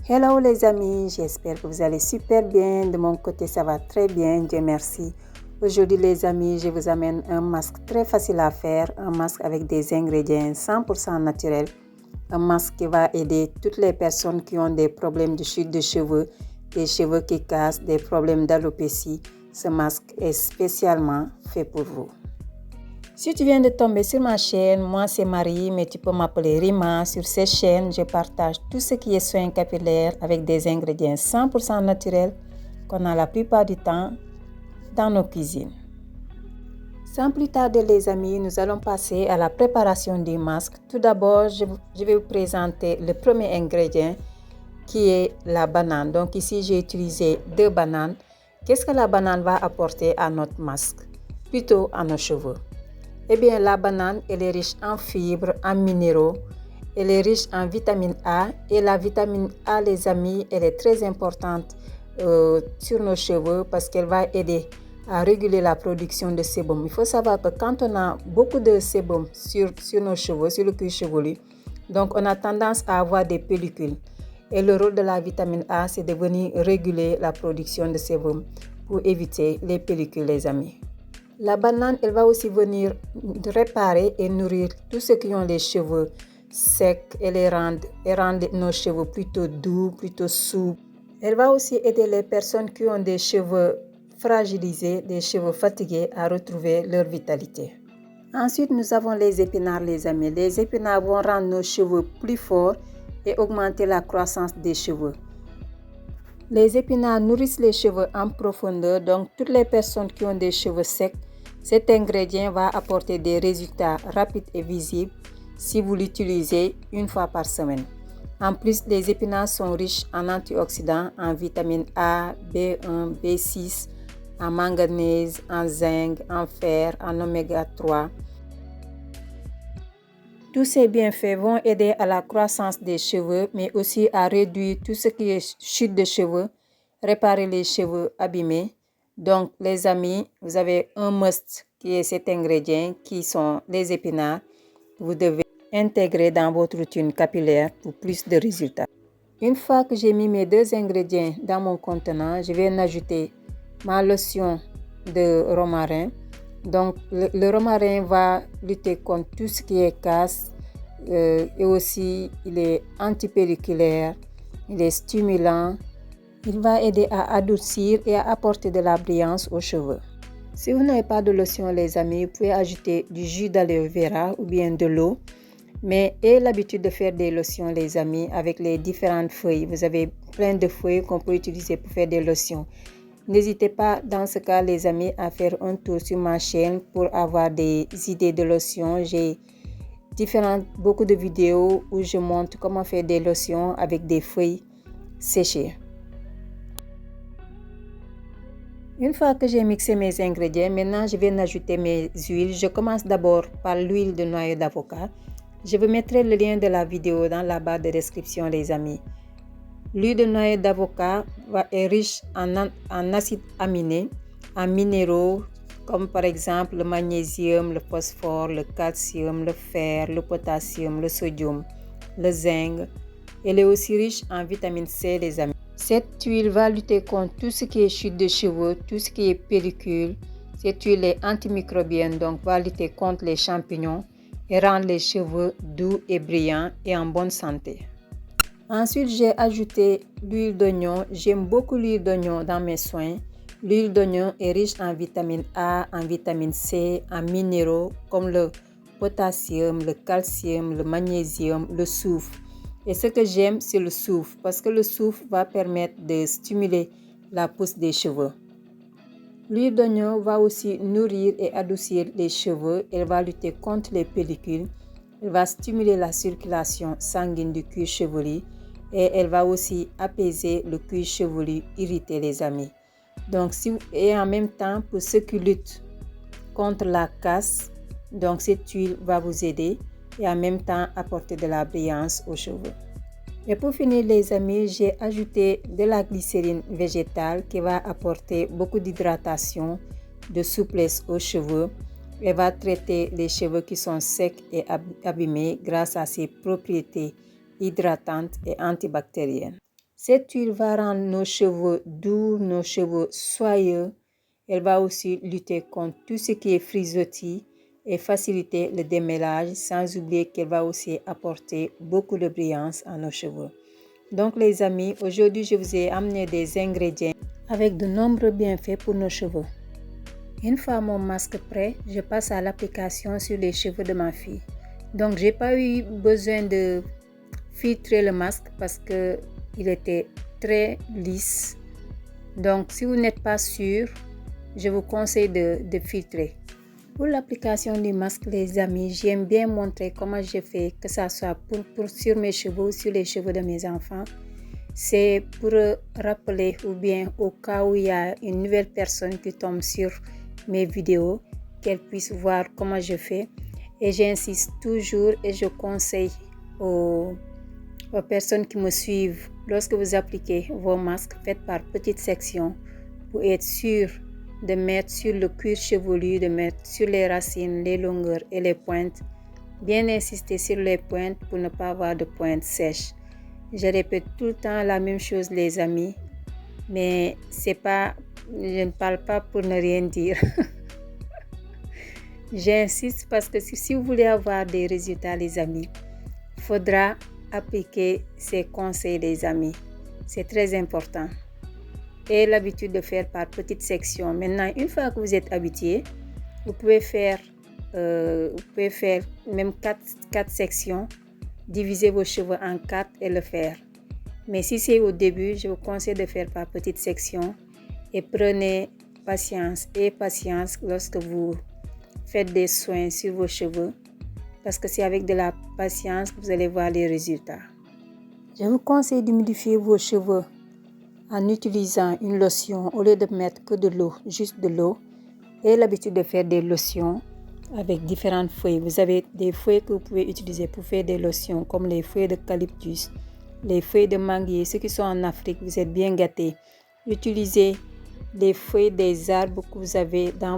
Hello les amis, j'espère que vous allez super bien. De mon côté, ça va très bien, Dieu merci. Aujourd'hui les amis, je vous amène un masque très facile à faire, un masque avec des ingrédients 100% naturels. Un masque qui va aider toutes les personnes qui ont des problèmes de chute de cheveux, des cheveux qui cassent, des problèmes d'alopécie. Ce masque est spécialement fait pour vous. Si tu viens de tomber sur ma chaîne, moi c'est Marie, mais tu peux m'appeler Rima. Sur cette chaîne, je partage tout ce qui est soins capillaires avec des ingrédients 100% naturels qu'on a la plupart du temps dans nos cuisines. Sans plus tarder les amis, nous allons passer à la préparation du masque. Tout d'abord, je vais vous présenter le premier ingrédient qui est la banane. Donc ici, j'ai utilisé 2 bananes. Qu'est-ce que la banane va apporter à notre masque? Plutôt à nos cheveux. Eh bien, la banane, elle est riche en fibres, en minéraux. Elle est riche en vitamine A. Et la vitamine A, les amis, elle est très importante sur nos cheveux parce qu'elle va aider à réguler la production de sébum. Il faut savoir que quand on a beaucoup de sébum sur nos cheveux, sur le cuir chevelu, donc on a tendance à avoir des pellicules. Et le rôle de la vitamine A, c'est de venir réguler la production de sébum pour éviter les pellicules, les amis. La banane, elle va aussi venir réparer et nourrir tous ceux qui ont les cheveux secs et rendre nos cheveux plutôt doux, plutôt souples. Elle va aussi aider les personnes qui ont des cheveux fragilisés, des cheveux fatigués à retrouver leur vitalité. Ensuite, nous avons les épinards, les amis. Les épinards vont rendre nos cheveux plus forts et augmenter la croissance des cheveux. Les épinards nourrissent les cheveux en profondeur, donc toutes les personnes qui ont des cheveux secs, cet ingrédient va apporter des résultats rapides et visibles si vous l'utilisez une fois par semaine. En plus, les épinards sont riches en antioxydants, en vitamine A, B1, B6, en manganèse, en zinc, en fer, en oméga 3. Tous ces bienfaits vont aider à la croissance des cheveux, mais aussi à réduire tout ce qui est chute de cheveux, réparer les cheveux abîmés. Donc, les amis, vous avez un must qui est cet ingrédient qui sont les épinards. Vous devez intégrer dans votre routine capillaire pour plus de résultats. Une fois que j'ai mis mes 2 ingrédients dans mon contenant, je vais en ajouter ma lotion de romarin. Donc, le romarin va lutter contre tout ce qui est casse et aussi il est antipelliculaire, il est stimulant, il va aider à adoucir et à apporter de la brillance aux cheveux. Si vous n'avez pas de lotion, les amis, vous pouvez ajouter du jus d'aloe vera ou bien de l'eau. Mais ayez l'habitude de faire des lotions, les amis, avec les différentes feuilles. Vous avez plein de feuilles qu'on peut utiliser pour faire des lotions. N'hésitez pas, dans ce cas, les amis, à faire un tour sur ma chaîne pour avoir des idées de lotions. J'ai beaucoup de vidéos où je montre comment faire des lotions avec des feuilles séchées. Une fois que j'ai mixé mes ingrédients, maintenant je vais ajouter mes huiles. Je commence d'abord par l'huile de noyau d'avocat. Je vous mettrai le lien de la vidéo dans la barre de description, les amis. L'huile de noyau d'avocat est riche en acides aminés, en minéraux, comme par exemple le magnésium, le phosphore, le calcium, le fer, le potassium, le sodium, le zinc. Elle est aussi riche en vitamine C, les amis. Cette huile va lutter contre tout ce qui est chute de cheveux, tout ce qui est pellicule. Cette huile est antimicrobienne, donc va lutter contre les champignons et rendre les cheveux doux et brillants et en bonne santé. Ensuite, j'ai ajouté l'huile d'oignon. J'aime beaucoup l'huile d'oignon dans mes soins. L'huile d'oignon est riche en vitamine A, en vitamine C, en minéraux comme le potassium, le calcium, le magnésium, le soufre. Et ce que j'aime, c'est le soufre parce que le soufre va permettre de stimuler la pousse des cheveux. L'huile d'oignon va aussi nourrir et adoucir les cheveux. Elle va lutter contre les pellicules. Elle va stimuler la circulation sanguine du cuir chevelu et elle va aussi apaiser le cuir chevelu irrité, les amis. Donc, et en même temps, pour ceux qui luttent contre la casse, donc cette huile va vous aider et en même temps apporter de la brillance aux cheveux. Et pour finir, les amis, j'ai ajouté de la glycérine végétale qui va apporter beaucoup d'hydratation, de souplesse aux cheveux. Elle va traiter les cheveux qui sont secs et abîmés grâce à ses propriétés hydratantes et antibactériennes. Cette huile va rendre nos cheveux doux, nos cheveux soyeux. Elle va aussi lutter contre tout ce qui est frisottis et faciliter le démêlage, sans oublier qu'elle va aussi apporter beaucoup de brillance à nos cheveux. Donc les amis, aujourd'hui je vous ai amené des ingrédients avec de nombreux bienfaits pour nos cheveux. Une fois mon masque prêt, je passe à l'application sur les cheveux de ma fille. Donc j'ai pas eu besoin de filtrer le masque parce que il était très lisse. Donc si vous n'êtes pas sûr, je vous conseille de filtrer. Pour l'application du masque, les amis, j'aime bien montrer comment je fais, que ça soit pour sur mes cheveux ou sur les cheveux de mes enfants. C'est pour rappeler ou bien au cas où il y a une nouvelle personne qui tombe sur mes vidéos, qu'elle puisse voir comment je fais. Et j'insiste toujours et je conseille aux personnes qui me suivent, lorsque vous appliquez vos masques, faites par petites sections pour être sûr de mettre sur le cuir chevelu, de mettre sur les racines, les longueurs et les pointes. Bien insister sur les pointes pour ne pas avoir de pointes sèches. Je répète tout le temps la même chose les amis, mais je ne parle pas pour ne rien dire. J'insiste parce que si vous voulez avoir des résultats les amis, il faudra appliquer ces conseils les amis. C'est très important. Et l'habitude de faire par petites sections. Maintenant, une fois que vous êtes habitué, vous pouvez faire même 4 sections, diviser vos cheveux en 4 et le faire. Mais si c'est au début, je vous conseille de faire par petites sections et prenez patience lorsque vous faites des soins sur vos cheveux parce que c'est avec de la patience que vous allez voir les résultats. Je vous conseille d'humidifier vos cheveux en utilisant une lotion au lieu de mettre que de l'eau, juste de l'eau. Et l'habitude de faire des lotions avec différentes feuilles. Vous avez des feuilles que vous pouvez utiliser pour faire des lotions comme les feuilles d'eucalyptus, les feuilles de manguier. Ceux qui sont en Afrique, vous êtes bien gâtés. Utilisez les feuilles des arbres que vous avez dans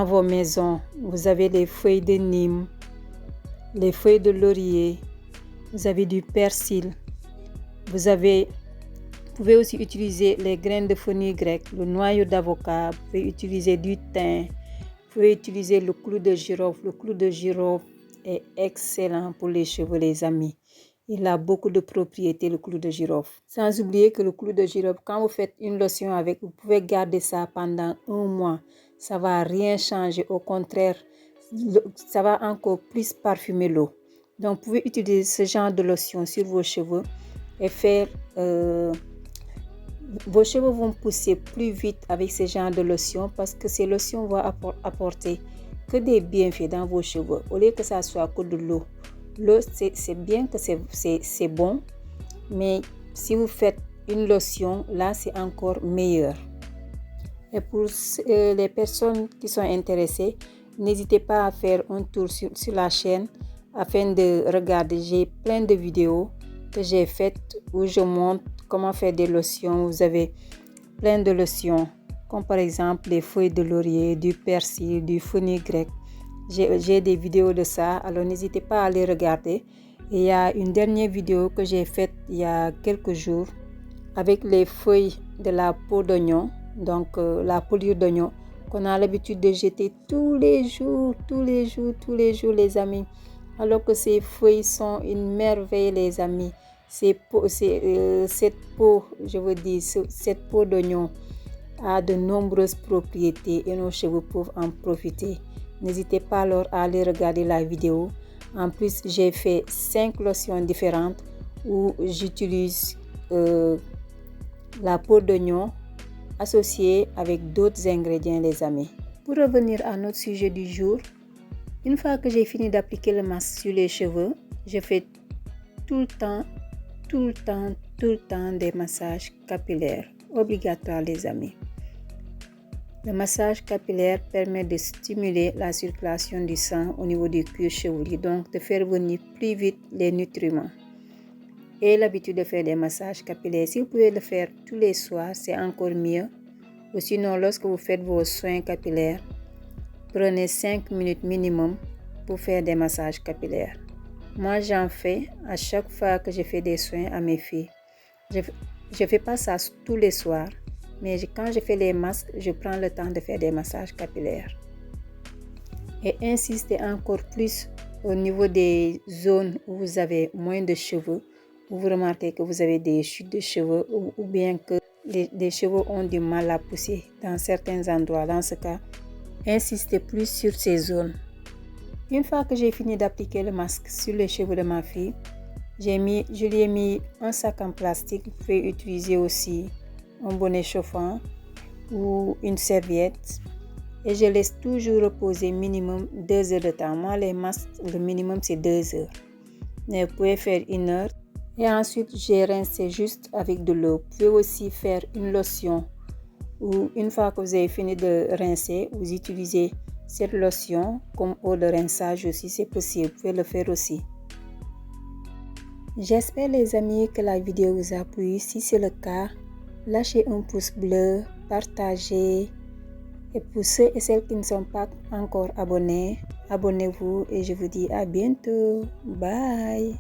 vos maisons. Vous avez les feuilles de Nîmes, les feuilles de laurier, vous avez du persil, vous pouvez aussi utiliser les graines de fenugrec, le noyau d'avocat, vous pouvez utiliser du thym, vous pouvez utiliser le clou de girofle. Le clou de girofle est excellent pour les cheveux les amis. Il a beaucoup de propriétés le clou de girofle. Sans oublier que le clou de girofle, quand vous faites une lotion avec, vous pouvez garder ça pendant 1 mois. Ça ne va rien changer, au contraire, ça va encore plus parfumer l'eau. Donc, vous pouvez utiliser ce genre de lotion sur vos cheveux et faire... vos cheveux vont pousser plus vite avec ce genre de lotion parce que ces lotions vont apporter que des bienfaits dans vos cheveux. Au lieu que ça soit que de l'eau. L'eau, c'est bien que c'est bon, mais si vous faites une lotion, là, c'est encore meilleur. Et pour les personnes qui sont intéressées, n'hésitez pas à faire un tour sur la chaîne afin de regarder. J'ai plein de vidéos que j'ai faites où je montre comment faire des lotions. Vous avez plein de lotions, comme par exemple les feuilles de laurier, du persil, du fenugrec. J'ai des vidéos de ça, alors n'hésitez pas à les regarder. Et il y a une dernière vidéo que j'ai faite il y a quelques jours avec les feuilles de la peau d'oignon, donc la pelure d'oignon qu'on a l'habitude de jeter tous les jours les amis. Alors que ces feuilles sont une merveille les amis. Cette peau, cette peau d'oignon a de nombreuses propriétés et nos cheveux peuvent en profiter. N'hésitez pas alors à aller regarder la vidéo. En plus, j'ai fait 5 lotions différentes où j'utilise la peau d'oignon associée avec d'autres ingrédients les amis. Pour revenir à notre sujet du jour, une fois que j'ai fini d'appliquer le masque sur les cheveux, je fais tout le temps des massages capillaires. Obligatoire les amis. Le massage capillaire permet de stimuler la circulation du sang au niveau du cuir chevelu, donc de faire venir plus vite les nutriments. Et l'habitude de faire des massages capillaires, si vous pouvez le faire tous les soirs, c'est encore mieux. Ou sinon, lorsque vous faites vos soins capillaires, prenez 5 minutes minimum pour faire des massages capillaires. Moi, j'en fais à chaque fois que je fais des soins à mes filles. Je ne fais pas ça tous les soirs, mais quand je fais les masques, je prends le temps de faire des massages capillaires. Et insistez encore plus au niveau des zones où vous avez moins de cheveux, où vous remarquez que vous avez des chutes de cheveux ou bien que les cheveux ont du mal à pousser dans certains endroits. Dans ce cas, insistez plus sur ces zones. Une fois que j'ai fini d'appliquer le masque sur les cheveux de ma fille, je lui ai mis un sac en plastique. Vous pouvez utiliser aussi un bonnet chauffant ou une serviette. Et je laisse toujours reposer minimum 2 heures de temps. Moi, les masques, le minimum, c'est 2 heures. Mais vous pouvez faire 1 heure. Et ensuite, j'ai rincé juste avec de l'eau. Vous pouvez aussi faire une lotion. Ou une fois que vous avez fini de rincer, vous utilisez cette lotion comme eau de rinçage aussi, c'est possible. Vous pouvez le faire aussi. J'espère les amis que la vidéo vous a plu. Si c'est le cas, lâchez un pouce bleu, partagez. Et pour ceux et celles qui ne sont pas encore abonnés, abonnez-vous et je vous dis à bientôt. Bye!